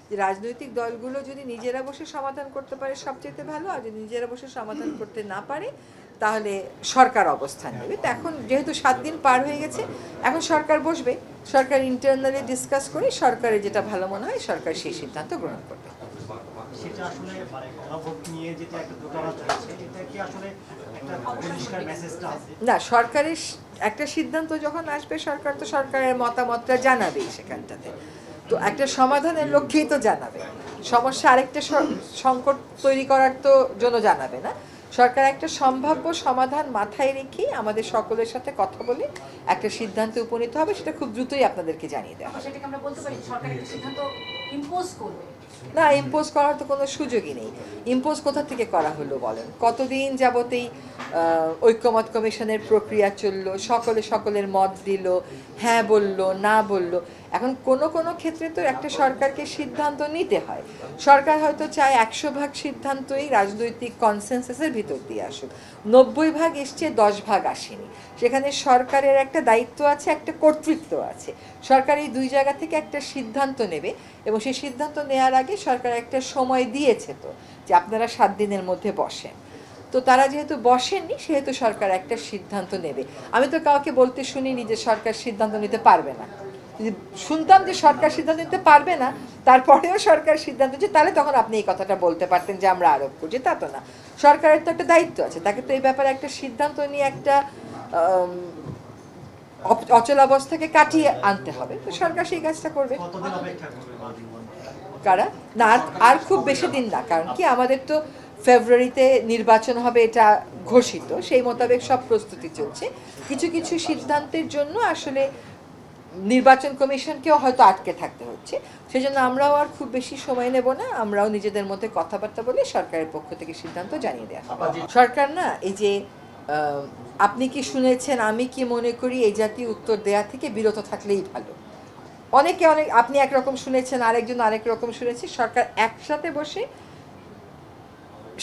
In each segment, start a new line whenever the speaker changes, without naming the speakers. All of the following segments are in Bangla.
যে রাজনৈতিক দলগুলো যদি নিজেরা বসে সমাধান করতে পারে সবচেয়ে ভালো, আর যদি নিজেরা বসে সমাধান করতে না পারে তাহলে সরকার অবস্থান নেবে। তো এখন যেহেতু 7 দিন পার হয়ে গেছে, এখন সরকার বসবে, সরকার ইন্টারনালি ডিসকাস করে সরকারের যেটা ভালো মনে হয় সরকার সেই সিদ্ধান্ত গ্রহণ করবে।
সেটা আসলে মানে গণভোট নিয়ে যেটা একটা দোটানা চলছে, এটা কি আসলে একটা পরিষ্কার মেসেজটা আছে?
না, সরকারের একটা সিদ্ধান্ত যখন আসবে সরকার তো সরকারের মতামতটা জানাবেই সেখানটাতে। তো একটা সমাধানের লক্ষ্যেই তো জানাবে, সমস্যা আরেকটা সংকট তৈরি করার তো জন্য জানাবে না। সরকার একটা সম্ভাব্য সমাধান মাথায় রেখেই আমাদের সকলের সাথে কথা বলে একটা সিদ্ধান্তে উপনীত হবে, সেটা খুব দ্রুতই আপনাদেরকে জানিয়ে দেওয়া হবে।
সেটাকে আমরা বলতে পারি সরকার একটা সিদ্ধান্ত ইম্পোজ করবে?
না, ইম্পোজ করার তো কোনো সুযোগই নেই। ইম্পোজ কোথা থেকে করা হলো বলেন? কতদিন যাবতেই ঐক্যমত কমিশনের প্রক্রিয়া চললো, সকলের মত দিল, হ্যাঁ বলল, না বলল। এখন কোনো কোনো ক্ষেত্রে তো একটা সরকারকে সিদ্ধান্ত নিতে হয়। সরকার হয়তো চায় 100% সিদ্ধান্তই রাজনৈতিক কনসেনসাসের ভিতর দিয়ে আসুক, 90% এসছে, 10% আসেনি। সেখানে সরকারের একটা দায়িত্ব আছে, একটা কর্তৃত্ব আছে। সরকার এই দুই জায়গা থেকে একটা সিদ্ধান্ত নেবে, এবং সেই সিদ্ধান্ত নেওয়ার আগে সরকার একটা সময় দিয়েছে তো, যে আপনারা 7 দিনের মধ্যে বসেন। তো তারা যেহেতু বসেননি, সেহেতু সরকার একটা সিদ্ধান্ত নেবে। আমি তো কাউকে বলতে শুনিনি যে সরকার সিদ্ধান্ত নিতে পারবে না। যদি শুনতাম যে সরকার সিদ্ধান্ত নিতে পারবে না, তারপরেও সরকার সিদ্ধান্ত নিচ্ছে, তাহলে তখন আপনি এই কথাটা বলতে পারতেন যে আমরা আরোপ করছি। তা তো না, সরকারের তো একটা দায়িত্ব আছে, তাকে তো এই ব্যাপারে একটা সিদ্ধান্ত নিয়ে একটা অচলাবস্থাকে কাটিয়ে আনতে হবে। তো সরকার সেই কাজটা করবে।
কতদিন অপেক্ষা করবে?
কারা না, আর খুব বেশি দিন না, কারণ কি আমাদের তো ফেব্রুয়ারিতে নির্বাচন হবে, এটা ঘোষিত, সেই মোতাবেক সব প্রস্তুতি চলছে। কিছু কিছু সিদ্ধান্তের জন্য আসলে নির্বাচন কমিশনকেও হয়তো আটকে থাকতে হচ্ছে, সেই জন্য আমরাও আর খুব বেশি সময় নেব না, আমরাও নিজেদের মধ্যে কথাবার্তা বলে সরকারের পক্ষ থেকে সিদ্ধান্ত জানিয়ে দেওয়া হবে। সরকার না, এই যে আপনি কি শুনেছেন, আমি কি মনে করি, এই জাতীয় উত্তর দেয়া থেকে বিরত থাকলেই ভালো। অনেক আপনি একরকম শুনেছেন, আরেকজন আরেক রকম শুনেছে। সরকার একসাথে বসে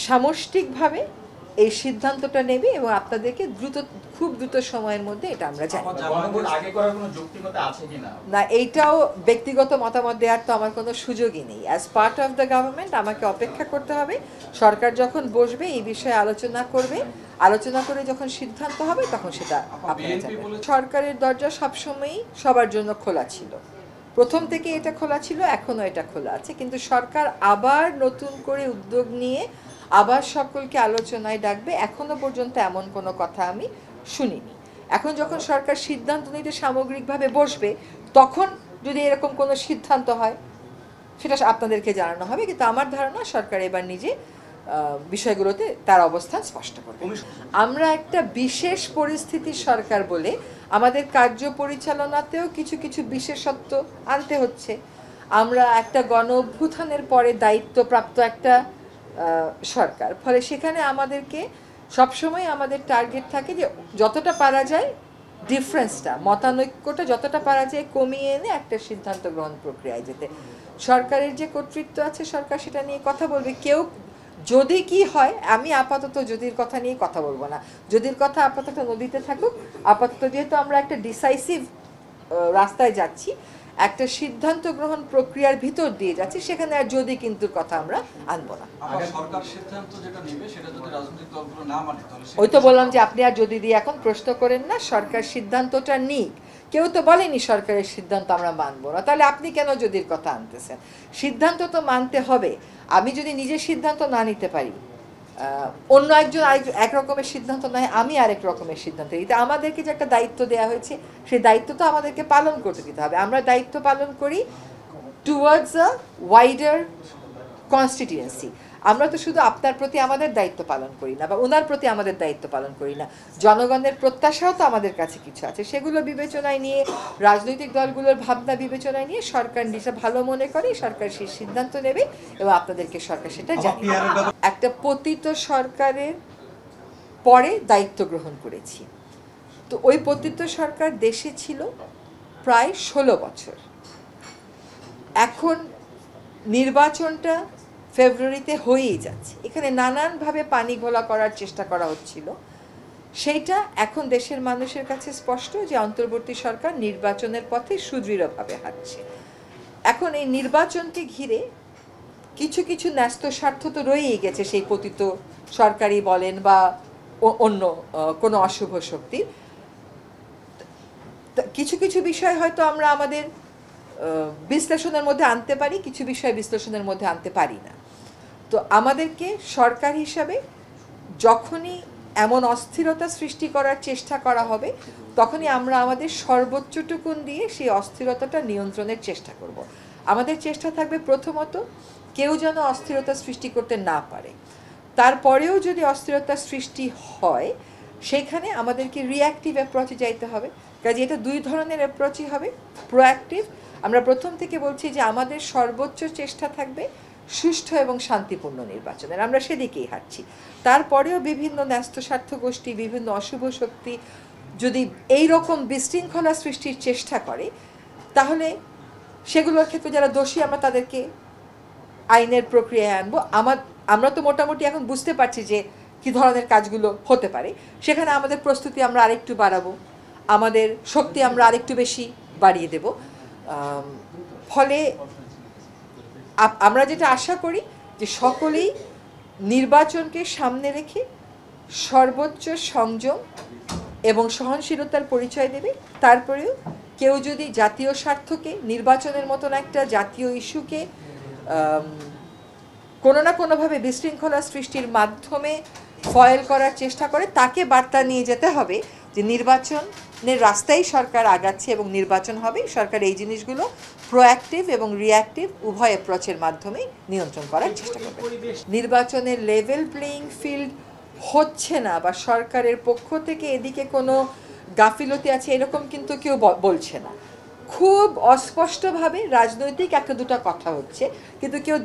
সামষ্টিকভাবে এই সিদ্ধান্তটা নেবে এবং আপনাদেরকে খুব দ্রুত সময়ের মধ্যে এটা আমরা জানি। না, এইটাও ব্যক্তিগত মতামত দেওয়ার তো আমার কোনো সুযোগই নেই। As part of the government আমাকে অপেক্ষা করতে হবে। সরকার যখন বসবে এই বিষয়ে আলোচনা করে যখন সিদ্ধান্ত হবে তখন সেটা আপনারা জানবেন। সরকারের দরজা সবসময়ই সবার জন্য খোলা ছিল, প্রথম থেকে এটা খোলা ছিল, এখনও এটা খোলা আছে। কিন্তু সরকার আবার নতুন করে উদ্যোগ নিয়ে আবার সকলকে আলোচনায় ডাকবে, এখনো পর্যন্ত এমন কোনো কথা আমি শুনিনি। এখন যখন সরকার সিদ্ধান্ত নিতে সামগ্রিকভাবে বসবে, তখন যদি এরকম কোনো সিদ্ধান্ত হয় সেটা আপনাদেরকে জানানো হবে। কিন্তু আমার ধারণা সরকার এবার নিজে বিষয়গুলোতে তার অবস্থান স্পষ্ট করবে। আমরা একটা বিশেষ পরিস্থিতির সরকার বলে আমাদের কার্য পরিচালনাতেও কিছু কিছু বিশেষত্ব আনতে হচ্ছে। আমরা একটা গণ অভ্যুত্থানের পরে দায়িত্বপ্রাপ্ত একটা সরকার, ফলে সেখানে আমাদেরকে সবসময় আমাদের টার্গেট থাকে যে যতটা পারা যায় ডিফারেন্সটা, মতানৈক্যটা যতটা পারা যায় কমিয়ে এনে একটা সিদ্ধান্ত গ্রহণ প্রক্রিয়ায় যেতে। সরকারের যে কর্তৃত্ব আছে, সরকার সেটা নিয়ে কথা বলবে। কেউ যদি কি হয়, আমি আপাতত যদির কথা নিয়ে কথা বলবো না। যদির কথা আপাতত নদীতে থাকুক। আপাতত যেহেতু আমরা একটা ডিসাইসিভ রাস্তায় যাচ্ছি, একটা সিদ্ধান্ত গ্রহণ প্রক্রিয়ার ভিতর দিয়ে যাচ্ছি, সেখানে আর যদি কিন্তু কথা আমরা আনবো না।
সরকার সিদ্ধান্ত যেটা নেবে সেটা যদি রাজনৈতিক দলগুলো না মানে,
ওই তো বললাম যে আপনি আর যদি দিয়ে এখন প্রশ্ন করেন না, সরকার সিদ্ধান্তটা নিক। কেউ তো বলেনি সরকারের সিদ্ধান্ত আমরা মানবো না, তাহলে আপনি কেন যদির কথা আনতেছেন? সিদ্ধান্ত তো মানতে হবে। আমি যদি নিজের সিদ্ধান্ত না নিতে পারি, অন্য একজন এক রকমের সিদ্ধান্ত নয়, আমি আরেক রকমের সিদ্ধান্ত নিই। আমাদেরকে যে একটা দায়িত্ব দেওয়া হয়েছে, সেই দায়িত্ব তো আমাদেরকে পালন করতে দিতে হবে। আমরা দায়িত্ব পালন করি টুয়ার্ডস আ ওয়াইডার কনস্টিটিউয়েন্সি। আমরা তো শুধু আপনার প্রতি আমাদের দায়িত্ব পালন করি না, বা ওনার প্রতি আমাদের দায়িত্ব পালন করি না, জনগণের প্রত্যাশাও তো আমাদের কাছে কিছু আছে। সেগুলো বিবেচনায় নিয়ে, রাজনৈতিক দলগুলোর ভাবনা বিবেচনায় নিয়ে সরকার যেটা ভালো মনে করে সরকার সেই সিদ্ধান্ত নেবে এবং আপনাদেরকে সরকার সেটা জানিয়ে দেবে। একটা পতিত সরকারের পরে দায়িত্ব গ্রহণ করেছি। তো ওই পতিত সরকার দেশে ছিল প্রায় 16 বছর। এখন নির্বাচনটা ফেব্রুয়ারিতে হয়েই যাচ্ছে, এখানে নানানভাবে পানি ঘোলা করার চেষ্টা করা হচ্ছিল। সেইটা এখন দেশের মানুষের কাছে স্পষ্ট যে অন্তর্বর্তী সরকার নির্বাচনের পথে সুদৃঢ়ভাবে হাঁটছে। এখন এই নির্বাচনকে ঘিরে কিছু কিছু ন্যস্ত স্বার্থ তো রয়েই গেছে, সেই পতিত সরকারি বলেন বা অন্য কোনো অশুভ শক্তি। কিছু কিছু বিষয় হয়তো আমরা আমাদের বিশ্লেষণের মধ্যে আনতে পারি, কিছু বিষয় বিশ্লেষণের মধ্যে আনতে পারি না। তো আমাদেরকে সরকার হিসাবে যখনই এমন অস্থিরতা সৃষ্টি করার চেষ্টা করা হবে, তখনই আমরা আমাদের সর্বোচ্চটুকুন দিয়ে সেই অস্থিরতাটা নিয়ন্ত্রণের চেষ্টা করব। আমাদের চেষ্টা থাকবে প্রথমত কেউ যেন অস্থিরতা সৃষ্টি করতে না পারে। তারপরেও যদি অস্থিরতা সৃষ্টি হয়, সেখানে আমাদেরকে রিঅ্যাক্টিভ অ্যাপ্রোচে যাইতে হবে। কাজে এটা দুই ধরনের অ্যাপ্রোচই হবে। প্রোঅ্যাক্টিভ, আমরা প্রথম থেকে বলছি যে আমাদের সর্বোচ্চ চেষ্টা থাকবে সুষ্ঠু এবং শান্তিপূর্ণ নির্বাচনের, আমরা সেদিকেই হাঁটছি। তারপরেও বিভিন্ন ন্যস্ত স্বার্থ গোষ্ঠী, বিভিন্ন অশুভ শক্তি যদি এই রকম বিশৃঙ্খলা সৃষ্টির চেষ্টা করে, তাহলে সেগুলোর ক্ষেত্রে যারা দোষী আমরা তাদেরকে আইনের প্রক্রিয়ায় আনবো। আমরা তো মোটামুটি এখন বুঝতে পারছি যে কী ধরনের কাজগুলো হতে পারে। সেখানে আমাদের প্রস্তুতি আমরা আরেকটু বাড়াবো, আমাদের শক্তি আমরা আরেকটু বেশি বাড়িয়ে দেব। ফলে আমরা যেটা আশা করি যে সকলেই নির্বাচনকে সামনে রেখে সর্বোচ্চ সংযম এবং সহনশীলতার পরিচয় দেবে। তারপরেও কেউ যদি জাতীয় স্বার্থকে, নির্বাচনের মতন একটা জাতীয় ইস্যুকে কোনো না কোনোভাবে বিশৃঙ্খলা সৃষ্টির মাধ্যমে ফয়েল করার চেষ্টা করে, তাকে বার্তা নিয়ে যেতে হবে যে নির্বাচনের রাস্তায় সরকার আগাচ্ছে এবং নির্বাচন হবে। সরকার এই জিনিসগুলো প্রোঅ্যাক্টিভ এবং রিঅ্যাক্টিভ উভয় অ্যাপ্রোচের মাধ্যমেই নিয়ন্ত্রণ করার চেষ্টা করবে। নির্বাচনের লেভেল প্লেয়িং ফিল্ড হচ্ছে না বা সরকারের পক্ষ থেকে এদিকে কোনো গাফিলতি আছে এরকম কিন্তু কেউ বলছে না। খুব অস্পষ্টভাবে রাজনৈতিক একটা দুটো কথা হচ্ছে, কিন্তু কেউ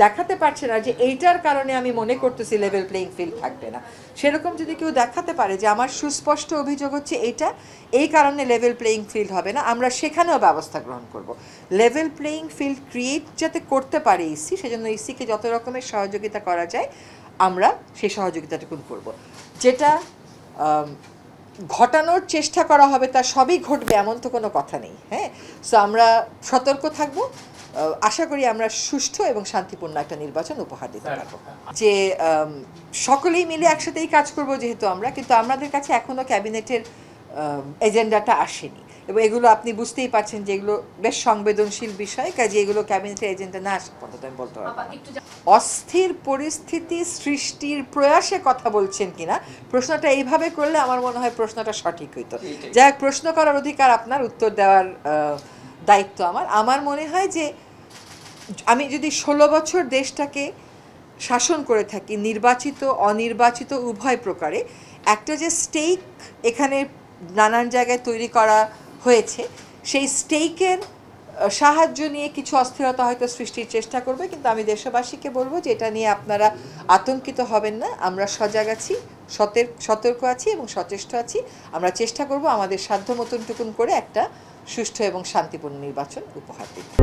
দেখাতে পারছে না যে এইটার কারণে আমি মনে করতেছি লেভেল প্লেয়িং ফিল্ড থাকবে না। সেরকম যদি কেউ দেখাতে পারে যে আমার সুস্পষ্ট অভিযোগ হচ্ছে এইটা, এই কারণে লেভেল প্লেয়িং ফিল্ড হবে না, আমরা সেখানেও ব্যবস্থা গ্রহণ করব। লেভেল প্লেয়িং ফিল্ড ক্রিয়েট যাতে করতে পারে ইসি, সেজন্য ইসিকে যত রকমের সহযোগিতা করা যায় আমরা সেই সহযোগিতাটুকু করব। যেটা ঘটানোর চেষ্টা করা হবে তা সবই ঘটবে এমন তো কোনো কথা নেই। হ্যাঁ, সো আমরা সতর্ক থাকব। আশা করি আমরা সুষ্ঠু এবং শান্তিপূর্ণ একটা নির্বাচন উপহার দিতে পারবো। যে সকলেই মিলে একসাথেই কাজ করব যেহেতু আমরা, কিন্তু আমাদের কাছে এখনও ক্যাবিনেটের এজেন্ডাটা আসেনি এবং এগুলো আপনি বুঝতেই পারছেন যে এগুলো বেশ সংবেদনশীল বিষয়। কাজে এগুলো ক্যাবিনেটের এজেন্ডা না আসা পর্যন্ত আমি বলতে পারবো না। অস্থির পরিস্থিতি সৃষ্টির প্রয়াসে কথা বলছেন কিনা, প্রশ্নটা এইভাবে করলে আমার মনে হয় প্রশ্নটা সঠিক হইতো। যাই হোক, প্রশ্ন করার অধিকার আপনার, উত্তর দেওয়ার দায়িত্ব আমার। আমার মনে হয় যে আমি যদি 16 বছর দেশটাকে শাসন করে থাকি, নির্বাচিত অনির্বাচিত উভয় প্রকারে, একটা যে স্টেক এখানে নানান জায়গায় তৈরি করা হয়েছে, সেই স্টেকের সাহায্য নিয়ে কিছু অস্থিরতা হয়তো সৃষ্টির চেষ্টা করবে। কিন্তু আমি দেশবাসীকে বলবো যে এটা নিয়ে আপনারা আতঙ্কিত হবেন না। আমরা সজাগ আছি, সতর্ক আছি এবং সচেষ্ট আছি। আমরা চেষ্টা করব আমাদের সাধ্য মতনটুকুন করে একটা সুষ্ঠু এবং শান্তিপূর্ণ নির্বাচন উপহার দিতে।